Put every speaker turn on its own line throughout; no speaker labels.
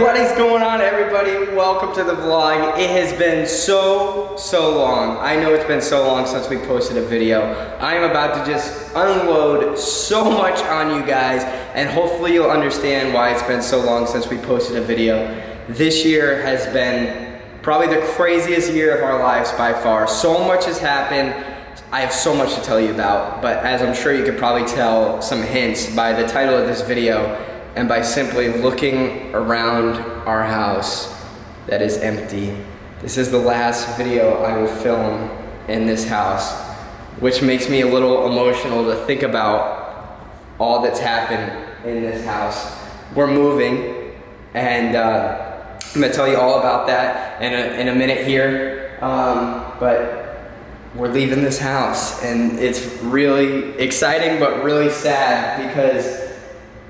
What is going on, everybody? Welcome to the vlog. It has been so long. I know it's been so long since we posted a video. I am about to just unload so much on you guys, and hopefully you'll understand why it's been so long since we posted a video. This year has been probably the craziest year of our lives by far. So much has happened. I have so much to tell you about, but as I'm sure you could probably tell some hints by the title of this video, and by simply looking around our house that is empty. This is the last video I will film in this house, which makes me a little emotional to think about all that's happened in this house. We're moving, and I'm gonna tell you all about that in a minute here, but we're leaving this house, and it's really exciting but really sad because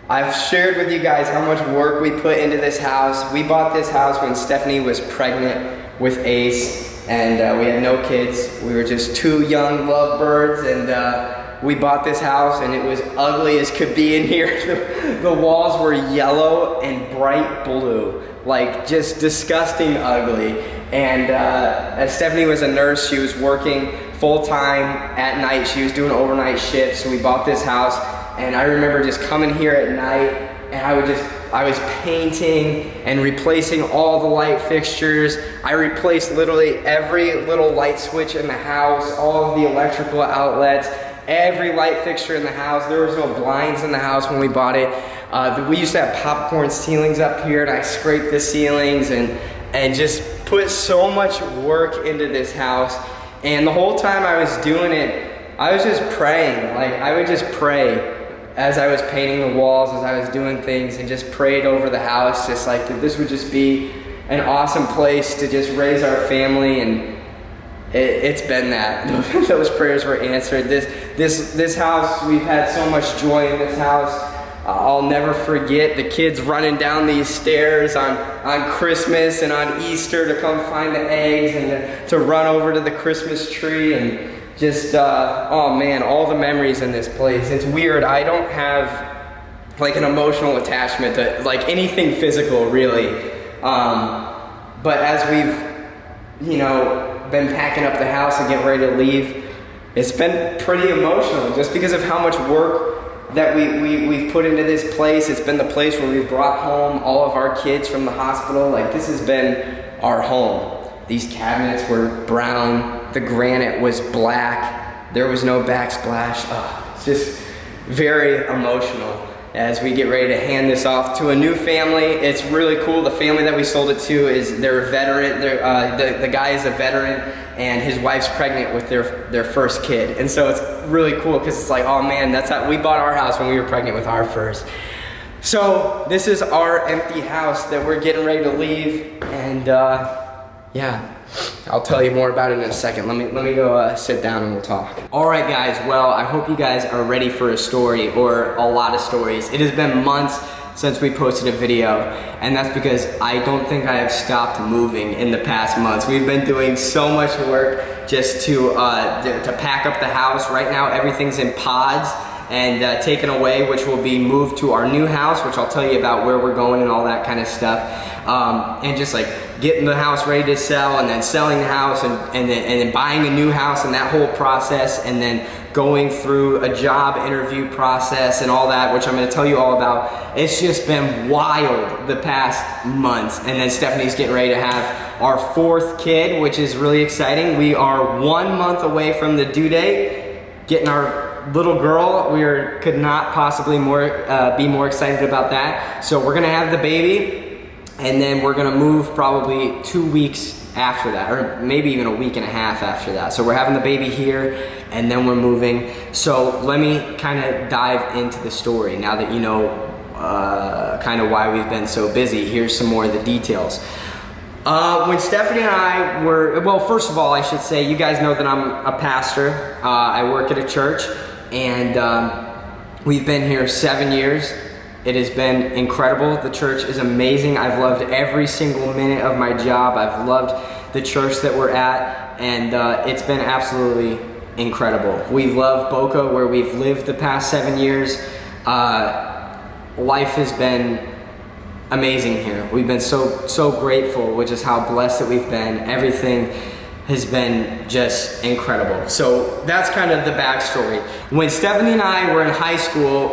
I've shared with you guys how much work we put into this house. We bought this house when Stephanie was pregnant with Ace, and we had no kids. We were just two young lovebirds, and we bought this house, and it was ugly as could be in here. The walls were yellow and bright blue, like just disgusting ugly. And as Stephanie was a nurse, she was working full-time at night. She was doing overnight shifts, so we bought this house. And I remember just coming here at night, and I was painting and replacing all the light fixtures. I replaced literally every little light switch in the house, all of the electrical outlets, every light fixture in the house. There was no blinds in the house when we bought it. We used to have popcorn ceilings up here, and I scraped the ceilings and just put so much work into this house. And the whole time I was doing it, I was just praying. Like, I would just pray as I was painting the walls, as I was doing things, and just prayed over the house, just like that this would just be an awesome place to just raise our family. And it's been that. Those prayers were answered. This house, we've had so much joy in this house. I'll never forget the kids running down these stairs on Christmas and on Easter to come find the eggs and to run over to the Christmas tree, and just, oh man, all the memories in this place. It's weird, I don't have like an emotional attachment to like anything physical, really. But as we've, you know, been packing up the house and getting ready to leave, it's been pretty emotional just because of how much work that we've put into this place. It's been the place where we've brought home all of our kids from the hospital. Like, this has been our home. These cabinets were brown. The granite was black. There was no backsplash. Oh, it's just very emotional as we get ready to hand this off to a new family. It's really cool. The family that we sold it to they're a veteran. The guy is a veteran, and his wife's pregnant with their first kid. And so it's really cool because it's like, oh man, that's how we bought our house, when we were pregnant with our first. So this is our empty house that we're getting ready to leave, and yeah, I'll tell you more about it in a second. Let me go sit down and we'll talk. All right, guys. Well, I hope you guys are ready for a story, or a lot of stories. It has been months since we posted a video, and that's because I don't think I have stopped moving in the past months. We've been doing so much work just to pack up the house. Right now, everything's in pods and taken away, which will be moved to our new house, which I'll tell you about where we're going and all that kind of stuff. And just like getting the house ready to sell, and then selling the house, and then buying a new house, and that whole process, and then going through a job interview process and all that, which I'm going to tell you all about. It's just been wild the past months. And then Stephanie's getting ready to have our fourth kid, which is really exciting. We are 1 month away from the due date, getting our little girl. We could not possibly be more excited about that. So we're gonna have the baby, and then we're gonna move probably 2 weeks after that, or maybe even a week and a half after that. So we're having the baby here, and then we're moving. So let me kind of dive into the story now that you know kind of why we've been so busy. Here's some more of the details. When Stephanie and I were, well, first of all, I should say, you guys know that I'm a pastor. I work at a church, and we've been here 7 years. It has been incredible. The church is amazing. I've loved every single minute of my job. I've loved the church that we're at, and it's been absolutely incredible. We love Boca, where we've lived the past 7 years. Life has been amazing here. We've been so grateful, which is how blessed that we've been. Everything has been just incredible. So that's kind of the backstory. When Stephanie and I were in high school,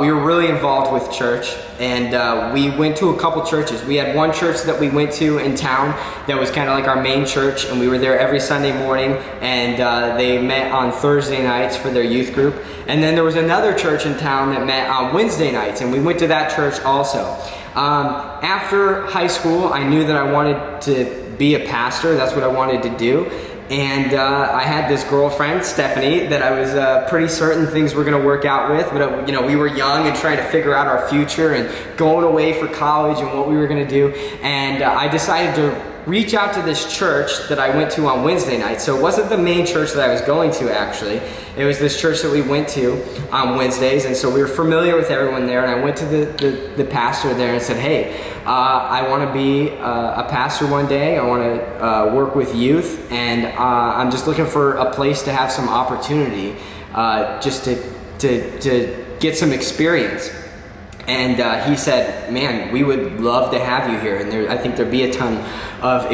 we were really involved with church, and we went to a couple churches. We had one church that we went to in town that was kind of like our main church, and we were there every Sunday morning, and they met on Thursday nights for their youth group. And then there was another church in town that met on Wednesday nights, and we went to that church also. After high school, I knew that I wanted to be a pastor. That's what I wanted to do. And I had this girlfriend, Stephanie, that I was pretty certain things were gonna work out with, but you know, we were young and trying to figure out our future and going away for college and what we were gonna do. And I decided to reach out to this church that I went to on Wednesday night. So it wasn't the main church that I was going to, actually. It was this church that we went to on Wednesdays, and so we were familiar with everyone there, and I went to the pastor there and said, hey, I want to be a pastor one day. I want to work with youth, and I'm just looking for a place to have some opportunity, just to get some experience. And he said, man, we would love to have you here, and I think there'd be a ton of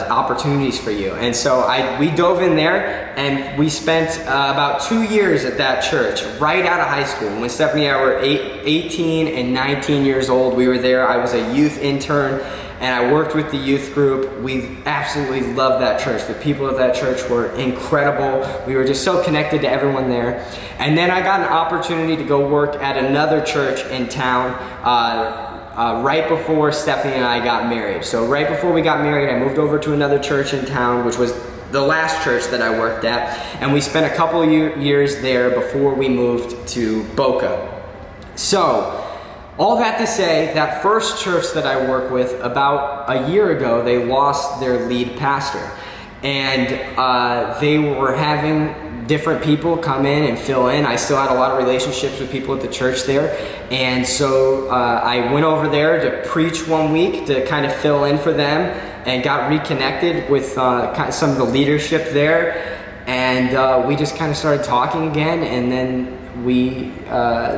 opportunities for you. And so we dove in there, and we spent about 2 years at that church right out of high school. When Stephanie and I were 18 and 19 years old, we were there. I was a youth intern, and I worked with the youth group. We absolutely loved that church. The people of that church were incredible. We were just so connected to everyone there. And then I got an opportunity to go work at another church in town right before Stephanie and I got married. So right before we got married, I moved over to another church in town, which was the last church that I worked at. And we spent a couple of years there before we moved to Boca. So, all that to say, that first church that I work with, about a year ago, they lost their lead pastor. And they were having different people come in and fill in. I still had a lot of relationships with people at the church there. And so I went over there to preach one week to kind of fill in for them, and got reconnected with some of the leadership there. And we just kind of started talking again, and then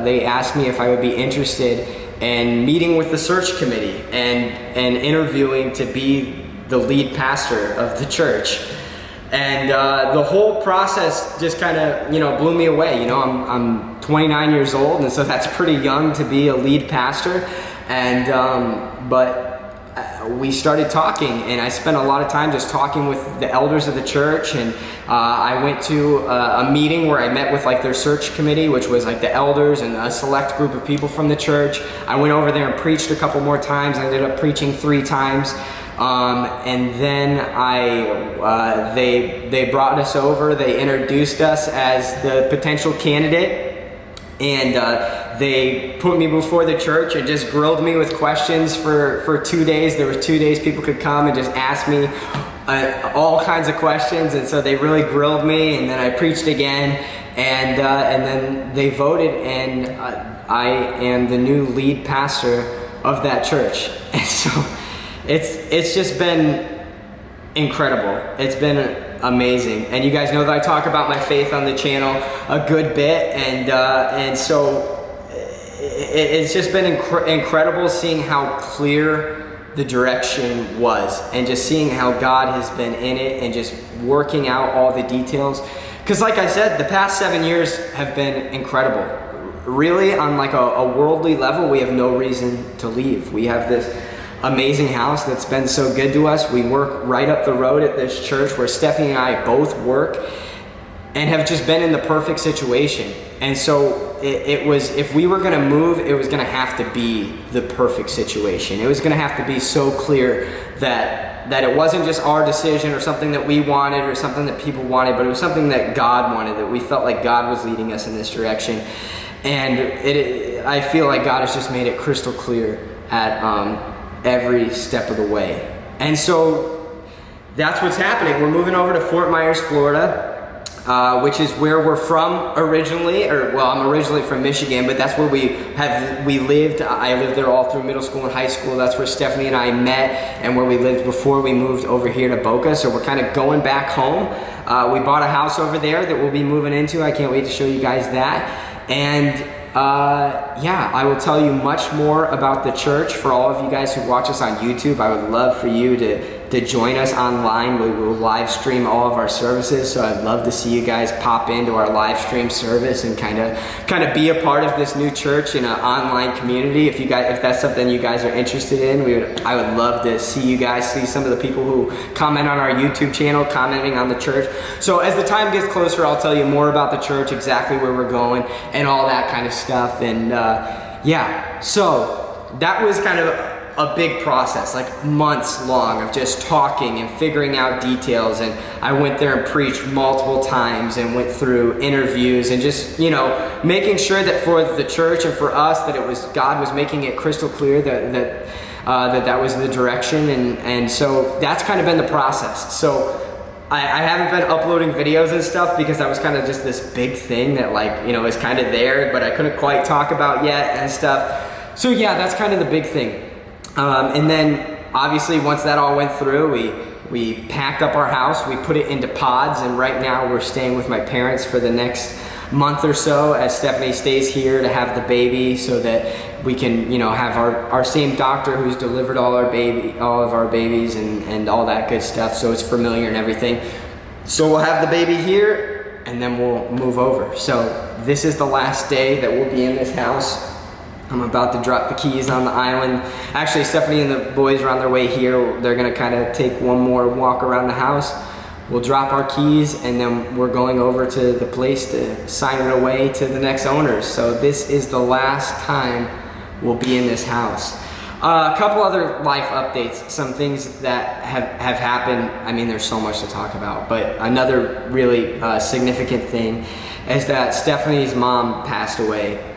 they asked me if I would be interested in meeting with the search committee and interviewing to be the lead pastor of the church. And the whole process just kind of, blew me away. I'm 29 years old, and so that's pretty young to be a lead pastor. And but we started talking, and I spent a lot of time just talking with the elders of the church. And I went to a meeting where I met with like their search committee, which was like the elders and a select group of people from the church. I went over there and preached a couple more times. I ended up preaching 3 times. And then they brought us over. They introduced us as the potential candidate, and they put me before the church and just grilled me with questions for 2 days. There were 2 days people could come and just ask me all kinds of questions, and so they really grilled me. And then I preached again, and then they voted, and I am the new lead pastor of that church. And so it's just been incredible. It's been amazing. And you guys know that I talk about my faith on the channel a good bit, and so it's just been incredible seeing how clear the direction was, and just seeing how God has been in it and just working out all the details. Because like I said, the past 7 years have been incredible. Really, on like a worldly level, we have no reason to leave. We have this amazing house that's been so good to us. We work right up the road at this church where Stephanie and I both work, and have just been in the perfect situation. And so it was, if we were gonna move, it was gonna have to be the perfect situation. It was gonna have to be so clear that it wasn't just our decision or something that we wanted or something that people wanted, but it was something that God wanted, that we felt like God was leading us in this direction. And I feel like God has just made it crystal clear at every step of the way. And so that's what's happening. We're moving over to Fort Myers, Florida, which is where we're from originally. I'm originally from Michigan, but that's where we lived. I lived there all through middle school and high school. That's where Stephanie and I met, and where we lived before we moved over here to Boca. So we're kind of going back home. We bought a house over there that we'll be moving into. I can't wait to show you guys that. And yeah, I will tell you much more about the church. For all of you guys who watch us on YouTube, I would love for you to join us online. We will live stream all of our services, so I'd love to see you guys pop into our live stream service and kind of be a part of this new church in an online community. If that's something you guys are interested in, I would love to see you guys, see some of the people who comment on our YouTube channel, commenting on the church. So as the time gets closer, I'll tell you more about the church, exactly where we're going, and all that kind of stuff. And yeah, so that was kind of a big process, like months long of just talking and figuring out details. And I went there and preached multiple times and went through interviews and just, you know, making sure that for the church and for us that it was God was making it crystal clear that was the direction. And so that's kind of been the process. So I haven't been uploading videos and stuff because that was kind of just this big thing that, like, you know, is kind of there, but I couldn't quite talk about yet and stuff. So yeah, that's kind of the big thing. And then obviously once that all went through, we packed up our house, we put it into pods, and right now we're staying with my parents for the next month or so as Stephanie stays here to have the baby, so that we can, you know, have our same doctor who's delivered all of our babies and all that good stuff, so it's familiar and everything. So we'll have the baby here and then we'll move over. So this is the last day that we'll be in this house. I'm about to drop the keys on the island. Actually, Stephanie and the boys are on their way here. They're gonna kind of take one more walk around the house. We'll drop our keys and then we're going over to the place to sign it away to the next owners. So this is the last time we'll be in this house. A couple other life updates, some things that have happened. I mean, there's so much to talk about, but another really significant thing is that Stephanie's mom passed away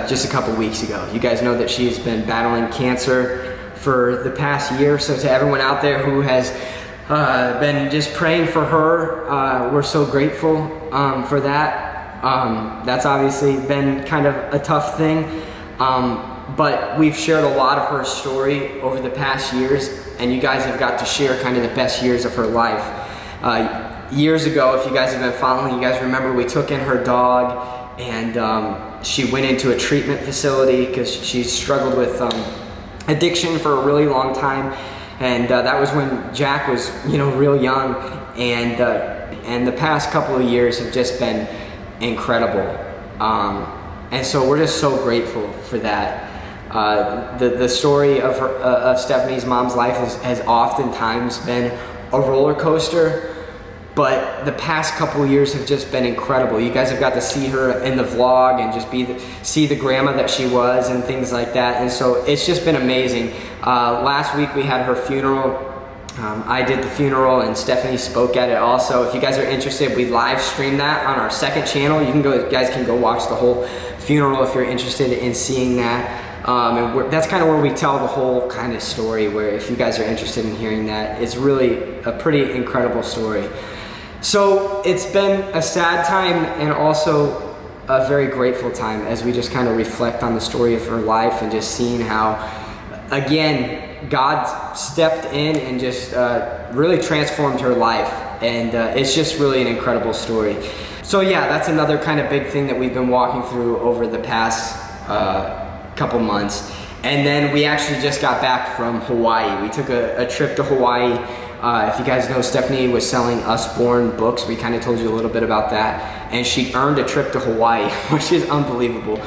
just a couple weeks ago. You guys know that she's been battling cancer for the past year. So to everyone out there who has been just praying for her, we're so grateful for that. That's obviously been kind of a tough thing, but we've shared a lot of her story over the past years, and you guys have got to share kind of the best years of her life. Years ago, if you guys have been following, you guys remember we took in her dog, and she went into a treatment facility because she struggled with addiction for a really long time. And that was when Jack was, you know, real young. And the past couple of years have just been incredible. And so we're just so grateful for that. The story of Stephanie's mom's life has oftentimes been a roller coaster. But the past couple of years have just been incredible. You guys have got to see her in the vlog and just see the grandma that she was and things like that. And so it's just been amazing. Last week we had her funeral. I did the funeral and Stephanie spoke at it also. If you guys are interested, we live streamed that on our second channel. You guys can go watch the whole funeral if you're interested in seeing that. And that's kind of where we tell the whole kind of story, where if you guys are interested in hearing that, it's really a pretty incredible story. So it's been a sad time and also a very grateful time as we just kind of reflect on the story of her life and just seeing how, again, God stepped in and just really transformed her life. And it's just really an incredible story. So yeah, that's another kind of big thing that we've been walking through over the past couple months. And then we actually just got back from Hawaii. We took a trip to Hawaii. If you guys know, Stephanie was selling Usborne books. We kind of told you a little bit about that. And she earned a trip to Hawaii, which is unbelievable.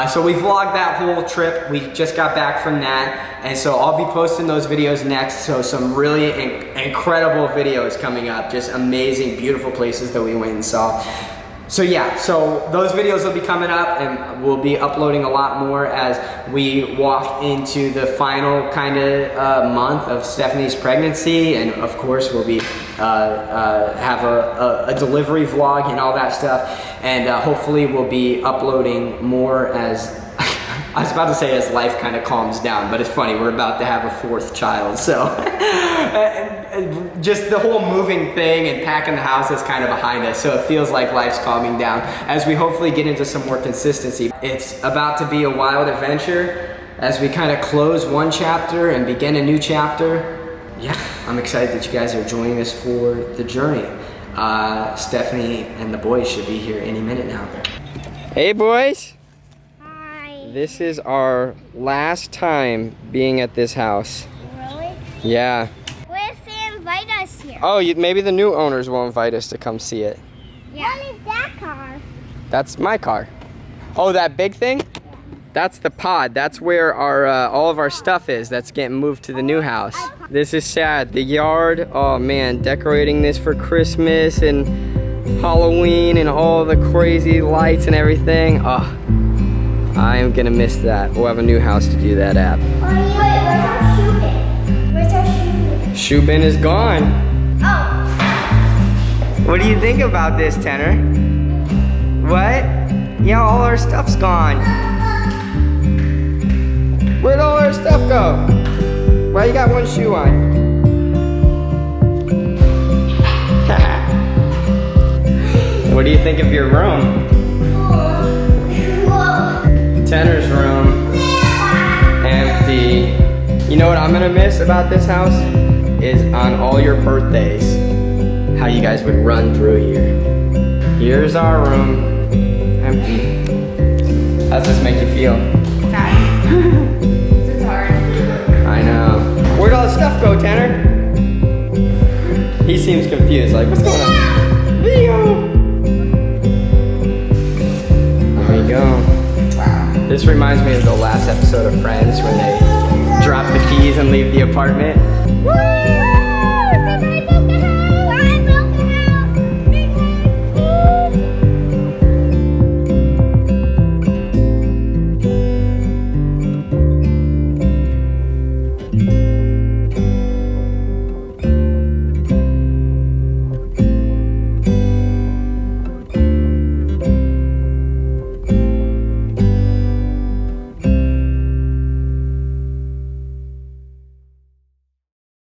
So we vlogged that whole trip. We just got back from that. And so I'll be posting those videos next. So some really incredible videos coming up. Just amazing, beautiful places that we went and saw. So yeah, so those videos will be coming up, and we'll be uploading a lot more as we walk into the final kind of month of Stephanie's pregnancy, and of course we'll be have a delivery vlog and all that stuff, and hopefully we'll be uploading more as I was about to say as life kind of calms down, but it's funny, we're about to have a fourth child, so just the whole moving thing and packing the house is kind of behind us, so it feels like life's calming down as we hopefully get into some more consistency. It's about to be a wild adventure as we kind of close one chapter and begin a new chapter. Yeah, I'm excited that you guys are joining us for the journey. Stephanie and the boys should be here any minute now. Hey boys! This is our last time being at this house.
Really?
Yeah.
What if they invite us here?
Oh, maybe the new owners will invite us to come see it.
Yeah. What is that car?
That's my car. Oh, that big thing? That's the pod. That's where our all of our stuff is. That's getting moved to the new house. This is sad. The yard, oh man, decorating this for Christmas and Halloween and all the crazy lights and everything. Oh, I am gonna miss that. We'll have a new house to do that at.
Wait, where's our shoe bin? Where's our shoe bin?
Shoe bin is gone.
Oh.
What do you think about this, Tanner? What? Yeah, all our stuff's gone. Where'd all our stuff go? Why you got one shoe on? What do you think of your room? Tanner's room, empty. You know what I'm gonna miss about this house? Is on all your birthdays, how you guys would run through here. Here's our room, empty. How's this make you feel?
This is hard.
I know. Where'd all the stuff go, Tanner? He seems confused, like, what's going on? Leo! There we go. Wow. This reminds me of the last episode of Friends when they drop the keys and leave the apartment. Woo!